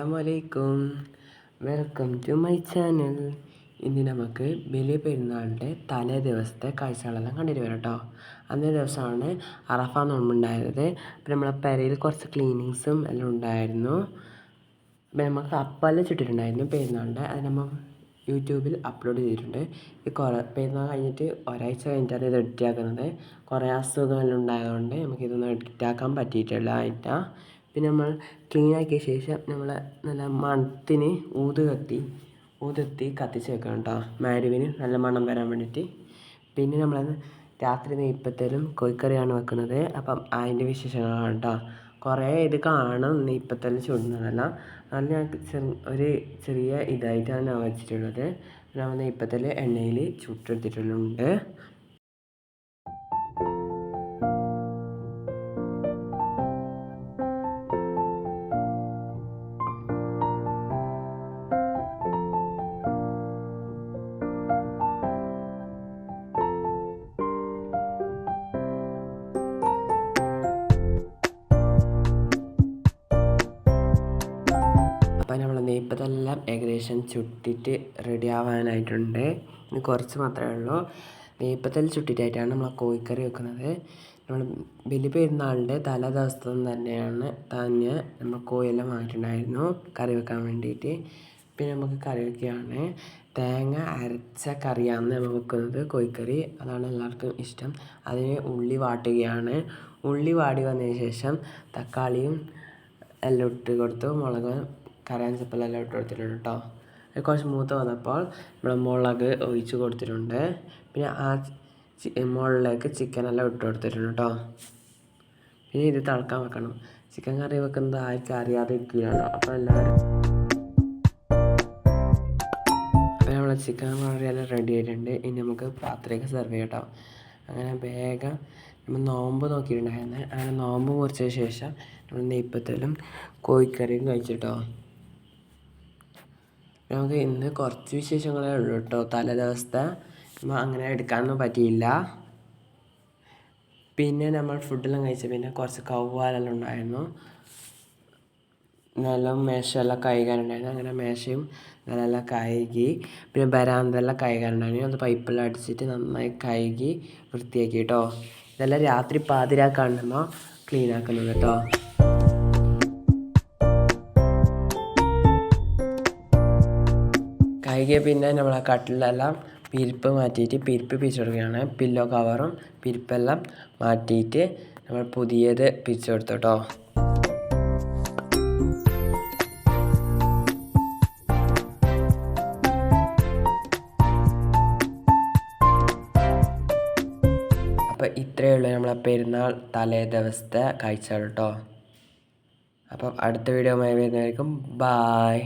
അസ്സലാമലൈക്കും, welcome to my channel. ഇന്ന് നമുക്ക് വലിയ പെരുന്നാളിൻ്റെ തലേ ദിവസത്തെ കാഴ്ചകളെല്ലാം കണ്ടിട്ട് വരാം കേട്ടോ. അന്നേ ദിവസമാണ് അറഫ നോമ്പുണ്ടായത്. അപ്പം നമ്മളെ പെരയിൽ കുറച്ച് ക്ലീനിങ്സും എല്ലാം ഉണ്ടായിരുന്നു. അപ്പം നമുക്ക് അപ്പമെല്ലാം ചുട്ടിട്ടുണ്ടായിരുന്നു പെരുന്നാളിൻ്റെ. അത് നമ്മൾ യൂട്യൂബിൽ അപ്ലോഡ് ചെയ്തിട്ടുണ്ട്. ഈ പെരുന്നാൾ കഴിഞ്ഞിട്ട് ഒരാഴ്ച കഴിഞ്ഞിട്ടാണ് ഇത് എഡിറ്റ് ആക്കുന്നത്. കുറേ അസുഖമെല്ലാം ഉണ്ടായതുകൊണ്ട് നമുക്കിതൊന്നും എഡിറ്റ് ആക്കാൻ പറ്റിയിട്ടില്ല. പിന്നെ നമ്മൾ ക്ലീൻ ആക്കിയ ശേഷം നമ്മൾ നല്ല മണത്തിന് ഊതെത്തി കത്തിച്ച് വെക്കണം കേട്ടോ, മാരിവിന് നല്ല മണം വരാൻ വേണ്ടിയിട്ട്. പിന്നെ നമ്മളത് രാത്രി നെയ്പ്പത്തലും കോഴിക്കറിയാണ് വെക്കുന്നത്. അപ്പം അതിൻ്റെ വിശേഷങ്ങളാണ് കേട്ടോ. കുറേ ഇത് കാണും നെയ്പ്പത്തൽ ചുടുന്നതല്ല. അത് ഞാൻ ഒരു ചെറിയ ഇതായിട്ടാണ് ഞാൻ വെച്ചിട്ടുള്ളത്. നമ്മൾ നെയ്പ്പത്തൽ എണ്ണയിൽ ചുട്ടെടുത്തിട്ടുണ്ട്. അപ്പം നമ്മൾ നെയ്പ്പത്തെല്ലാം ഏകദേശം ചുട്ടിട്ട് റെഡി ആവാനായിട്ടുണ്ട്. ഇനി കുറച്ച് മാത്രമേ ഉള്ളൂ. നെയ്പ്പത്തൽ ചുട്ടിട്ടായിട്ടാണ് നമ്മൾ കോഴിക്കറി വെക്കുന്നത്. നമ്മൾ വലിയ പെരുന്നാളിൻ്റെ തലേ ദിവസം തന്നെയാണ് നമ്മൾ കോഴിയെല്ലാം വാങ്ങിയിട്ടുണ്ടായിരുന്നു കറി വെക്കാൻ വേണ്ടിയിട്ട്. പിന്നെ നമുക്ക് കറി വയ്ക്കുകയാണ്. തേങ്ങ അരച്ച കറിയാണ് നമ്മൾ വെക്കുന്നത്, കോഴിക്കറി. അതാണ് എല്ലാവർക്കും ഇഷ്ടം. അതിന് ഉള്ളി വാട്ടുകയാണ്. ഉള്ളി വാടി വന്നതിന് ശേഷം തക്കാളിയും എല്ലാം ഇട്ട് കൊടുത്തു, മുളക് കറിയാൻചപ്പെല്ലാം ഇട്ട് കൊടുത്തിട്ടുണ്ട് കേട്ടോ. കുറച്ച് മൂത്ത് വന്നപ്പോൾ നമ്മൾ മുളക് ഒഴിച്ച് കൊടുത്തിട്ടുണ്ട്. പിന്നെ ആ മുകളിലേക്ക് ചിക്കനെല്ലാം ഇട്ട് കൊടുത്തിട്ടുണ്ട് കേട്ടോ. പിന്നെ ഇത് തിളക്കാൻ വെക്കണം. ചിക്കൻ കറി വെക്കുന്നത് ആർക്കും അറിയാതെ ഇരിക്കുകയാണ്. അപ്പോൾ എല്ലാവരും നമ്മളെ ചിക്കൻ കറിയെല്ലാം റെഡി ആയിട്ടുണ്ട്. ഇനി നമുക്ക് പാത്രത്തേക്ക് സെർവ് ചെയ്യാം കേട്ടോ. അങ്ങനെ വേഗം നമ്മൾ നോമ്പ് നോക്കിയിട്ടുണ്ടായിരുന്നത്. അങ്ങനെ നോമ്പ് മുറിച്ചതിന് ശേഷം നമ്മൾ നെയ്പ്പത്തലും കോഴിക്കറിയും കഴിച്ചിട്ടോ. നമുക്ക് ഇന്ന് കുറച്ച് വിശേഷങ്ങളേ ഉള്ളൂ കേട്ടോ. തലേ ദിവസത്തെ നമ്മൾ അങ്ങനെ എടുക്കാനൊന്നും പറ്റിയില്ല. പിന്നെ നമ്മൾ ഫുഡെല്ലാം കഴിച്ച പിന്നെ കുറച്ച് കവ്വാലെല്ലാം ഉണ്ടായിരുന്നു. നല്ല മേശയെല്ലാം കഴുകാനുണ്ടായിരുന്നു. അങ്ങനെ മേശയും നല്ല കഴുകി. പിന്നെ ബരാന്തെല്ലാം കഴുകാനുണ്ടായിരുന്നു. അത് പൈപ്പെല്ലാം അടിച്ചിട്ട് നന്നായി കഴുകി വൃത്തിയാക്കി കേട്ടോ. ഇതെല്ലാം രാത്രി പാതിരാക്കാണ് നമ്മൾ ക്ലീൻ ആക്കുന്നത് കേട്ടോ. കഴുകിയ പിന്നെ നമ്മൾ ആ കട്ടിലെല്ലാം പിരിപ്പ് മാറ്റിയിട്ട് പിരിപ്പ് പിരിച്ചു കൊടുക്കുകയാണ്. പില്ലോ കവറും പിരിപ്പെല്ലാം മാറ്റിയിട്ട് നമ്മൾ പുതിയത് പിരിച്ചു കൊടുത്തു കേട്ടോ. അപ്പോൾ ഇത്രയേ ഉള്ളൂ നമ്മളെ പെരുന്നാൾ തലേ ദിവസത്തെ കാഴ്ചകൾ കേട്ടോ. അപ്പം അടുത്ത വീഡിയോ വരുന്നതായിരിക്കും. ബായ്.